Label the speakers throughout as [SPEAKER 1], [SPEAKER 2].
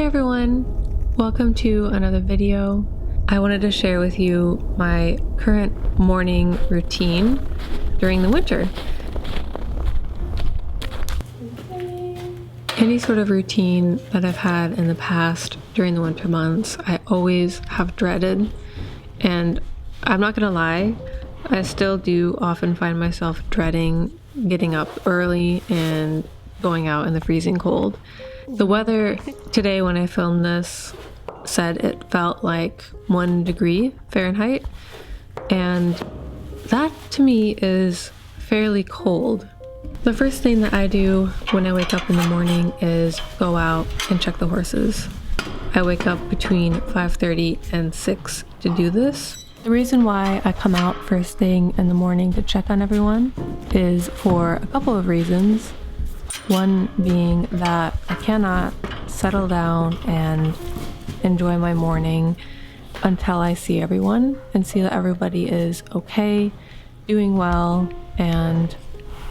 [SPEAKER 1] Hey everyone, welcome to another video. I wanted to share with you my current morning routine during the winter. Any sort of routine that I've had in the past during the winter months, I always have dreaded, and I'm not gonna lie, I still do often find myself dreading getting up early and going out in the freezing cold. The weather today when I filmed this said it felt like 1 degree Fahrenheit, and that to me is fairly cold. The first thing that I do when I wake up in the morning is go out and check the horses. I wake up between 5:30 and 6 to do this. The reason why I come out first thing in the morning to check on everyone is for a couple of reasons. One being that I cannot settle down and enjoy my morning until I see everyone and see that everybody is okay, doing well, and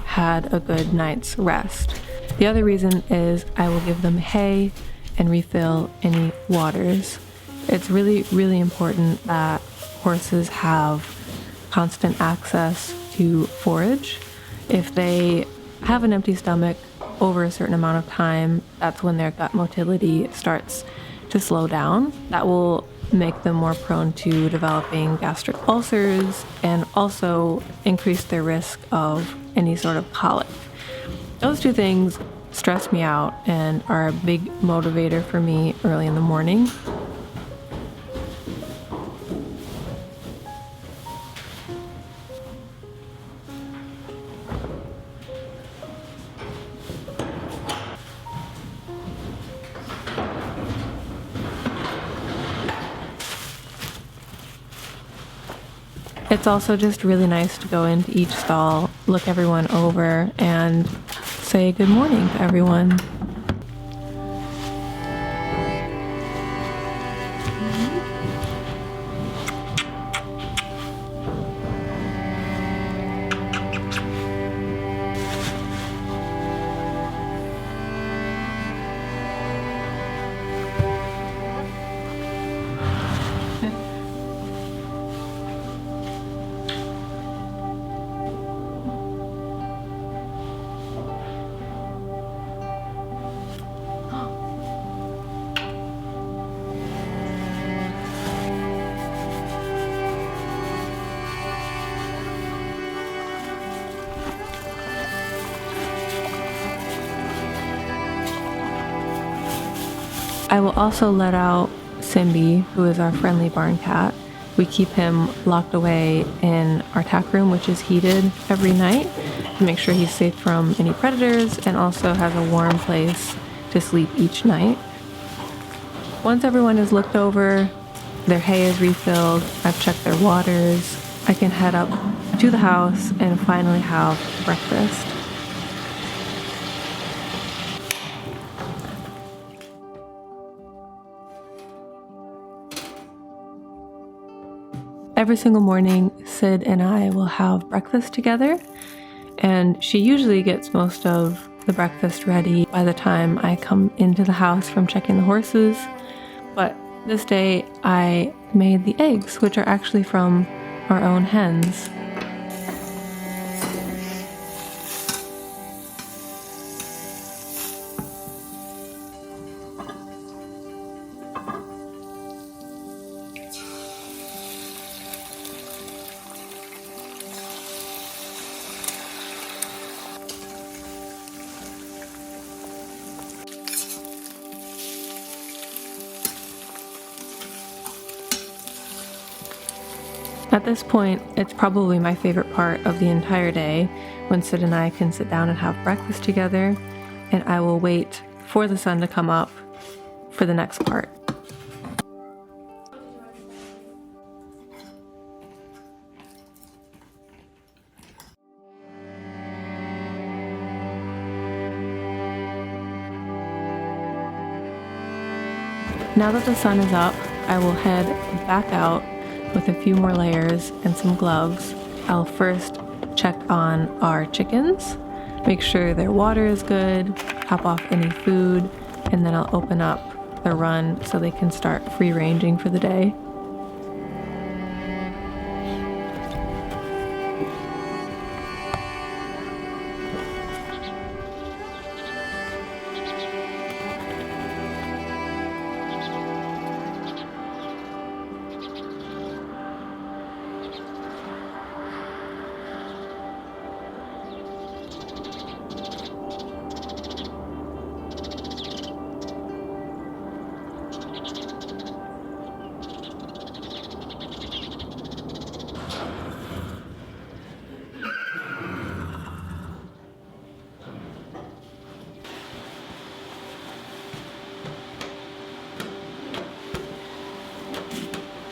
[SPEAKER 1] had a good night's rest. The other reason is I will give them hay and refill any waters. It's really, really important that horses have constant access to forage. If they have an empty stomach over a certain amount of time, that's when their gut motility starts to slow down. That will make them more prone to developing gastric ulcers and also increase their risk of any sort of colic. Those two things stress me out and are a big motivator for me early in the morning. It's also just really nice to go into each stall, look everyone over, and say good morning to everyone. I will also let out Simbi, who is our friendly barn cat. We keep him locked away in our tack room, which is heated every night to make sure he's safe from any predators and also has a warm place to sleep each night. Once everyone is looked over, their hay is refilled, I've checked their waters, I can head up to the house and finally have breakfast. Every single morning, Sid and I will have breakfast together, and she usually gets most of the breakfast ready by the time I come into the house from checking the horses. But this day, I made the eggs, which are actually from our own hens. At this point, it's probably my favorite part of the entire day when Sid and I can sit down and have breakfast together, and I will wait for the sun to come up for the next part. Now that the sun is up, I will head back out with a few more layers and some gloves. I'll first check on our chickens, make sure their water is good, top off any food, and then I'll open up start their run so they can start free ranging for the day.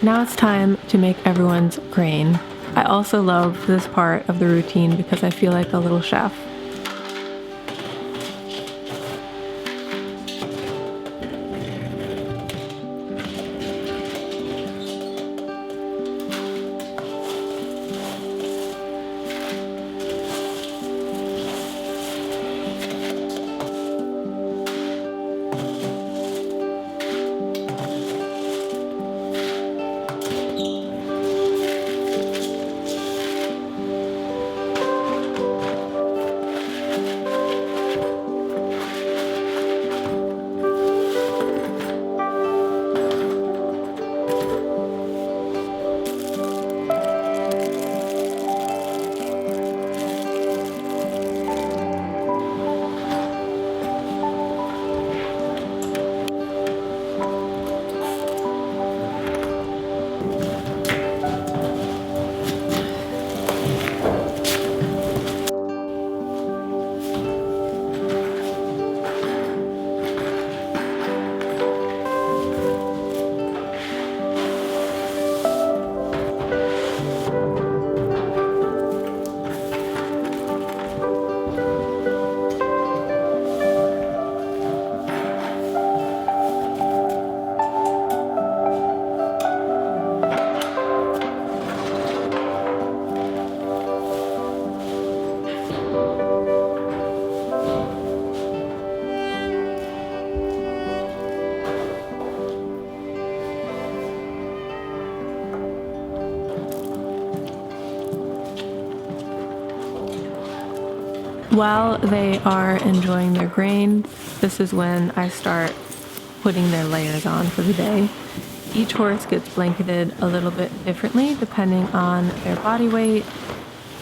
[SPEAKER 1] Now it's time to make everyone's grain. I also love this part of the routine because I feel like a little chef. While they are enjoying their grain, this is when I start putting their layers on for the day. Each horse gets blanketed a little bit differently depending on their body weight,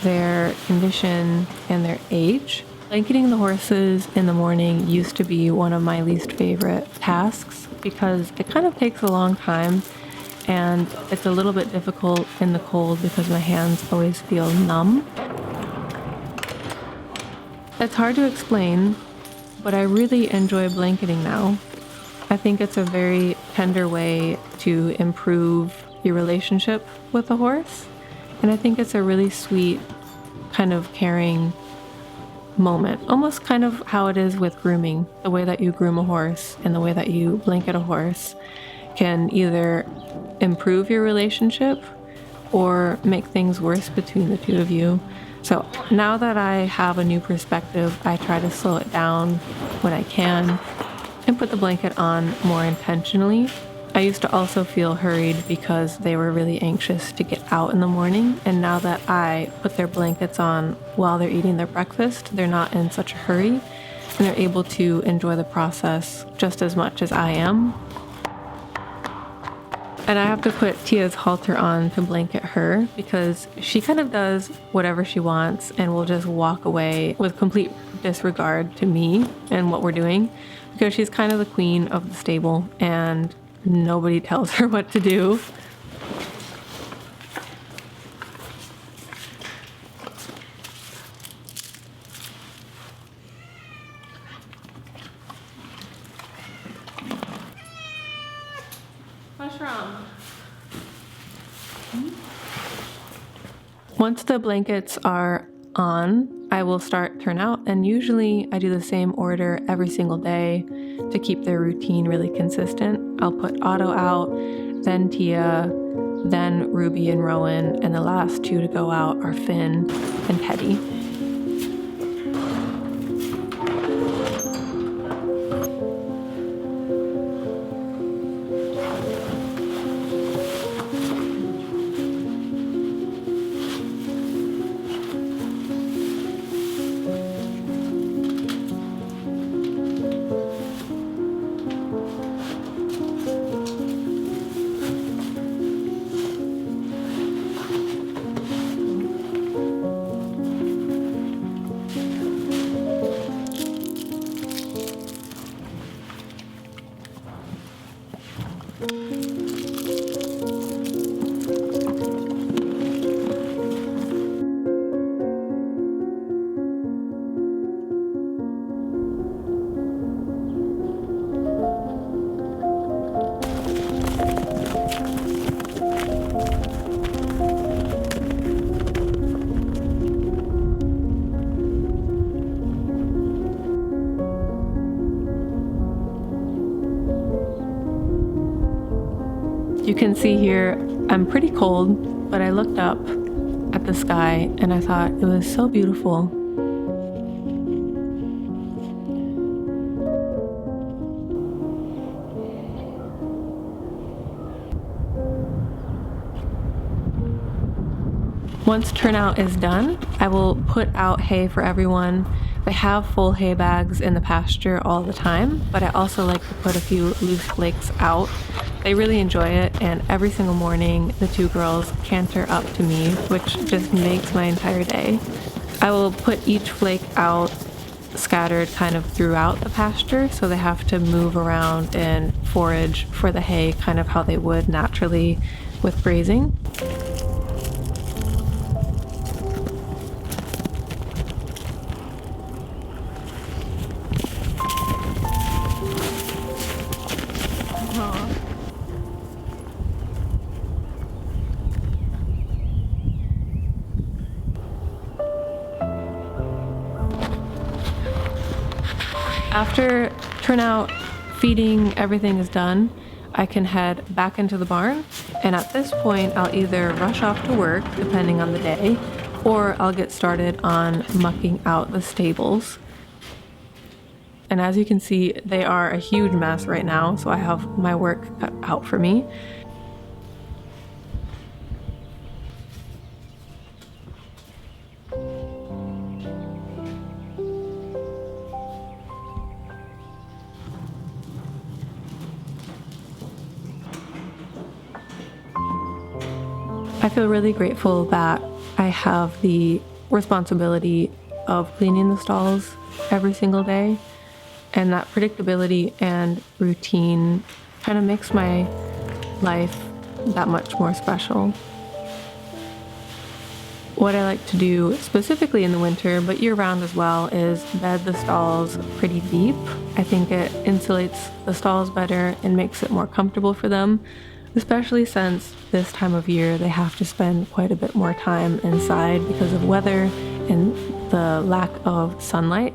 [SPEAKER 1] their condition, and their age. Blanketing the horses in the morning used to be one of my least favorite tasks because it kind of takes a long time and it's a little bit difficult in the cold because my hands always feel numb. It's hard to explain, but I really enjoy blanketing now. I think it's a very tender way to improve your relationship with the horse, and I think it's a really sweet, kind of caring moment, almost kind of how it is with grooming. The way that you groom a horse and the way that you blanket a horse can either improve your relationship or make things worse between the two of you. So now that I have a new perspective, I try to slow it down when I can and put the blanket on more intentionally. I used to also feel hurried because they were really anxious to get out in the morning, and now that I put their blankets on while they're eating their breakfast, they're not in such a hurry and they're able to enjoy the process just as much as I am. And I have to put Tia's halter on to blanket her because she kind of does whatever she wants and will just walk away with complete disregard to me and what we're doing because she's kind of the queen of the stable and nobody tells her what to do. What's wrong? Once the blankets are on, I will start turnout, and usually I do the same order every single day to keep their routine really consistent. I'll put Otto out, then Tia, then Ruby and Rowan, and the last two to go out are Finn and Teddy. You can see here, I'm pretty cold, but I looked up at the sky and I thought it was so beautiful. Once turnout is done, I will put out hay for everyone. They have full hay bags in the pasture all the time, but I also like to put a few loose flakes out. They really enjoy it, and every single morning the two girls canter up to me, which just makes my entire day. I will put each flake out scattered kind of throughout the pasture, so they have to move around and forage for the hay kind of how they would naturally with grazing. After turnout, feeding, everything is done, I can head back into the barn, and at this point I'll either rush off to work, depending on the day, or I'll get started on mucking out the stables. And as you can see, they are a huge mess right now, so I have my work cut out for me. I feel really grateful that I have the responsibility of cleaning the stalls every single day, and that predictability and routine kind of makes my life that much more special. What I like to do specifically in the winter, but year-round as well, is bed the stalls pretty deep. I think it insulates the stalls better and makes it more comfortable for them, especially since this time of year they have to spend quite a bit more time inside because of weather and the lack of sunlight.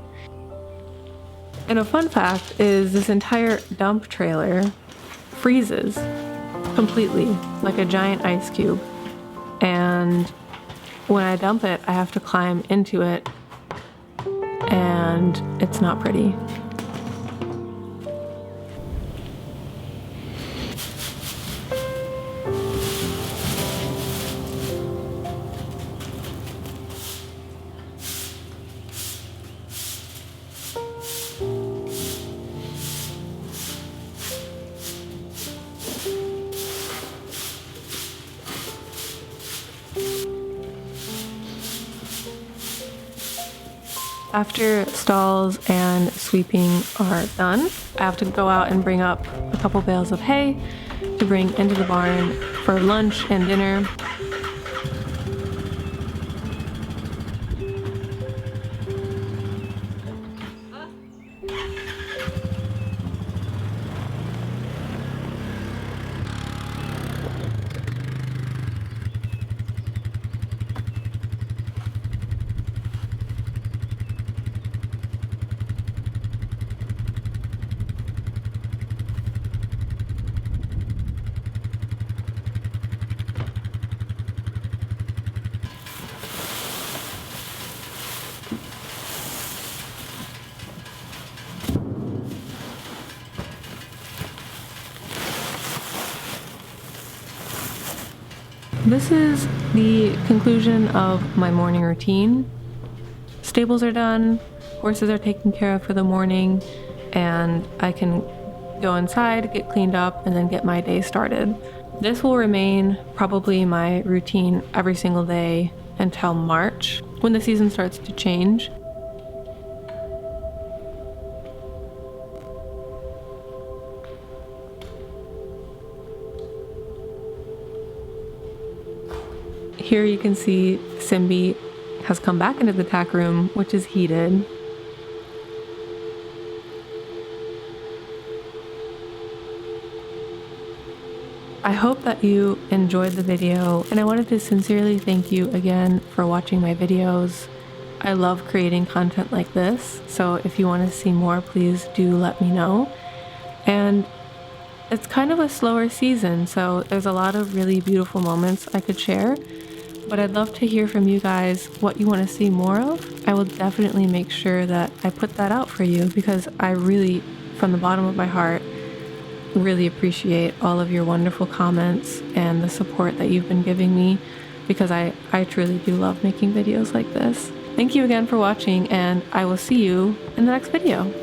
[SPEAKER 1] And a fun fact is this entire dump trailer freezes completely, like a giant ice cube. And when I dump it, I have to climb into it, and it's not pretty. After stalls and sweeping are done, I have to go out and bring up a couple bales of hay to bring into the barn for lunch and dinner. This is the conclusion of my morning routine. Stables are done, horses are taken care of for the morning, and I can go inside, get cleaned up, and then get my day started. This will remain probably my routine every single day until March, when the season starts to change. Here you can see Simbi has come back into the tack room, which is heated. I hope that you enjoyed the video, and I wanted to sincerely thank you again for watching my videos. I love creating content like this, so if you want to see more, please do let me know. And it's kind of a slower season, so there's a lot of really beautiful moments I could share, but I'd love to hear from you guys what you want to see more of. I will definitely make sure that I put that out for you, because I really, from the bottom of my heart, really appreciate all of your wonderful comments and the support that you've been giving me, because I truly do love making videos like this. Thank you again for watching, and I will see you in the next video.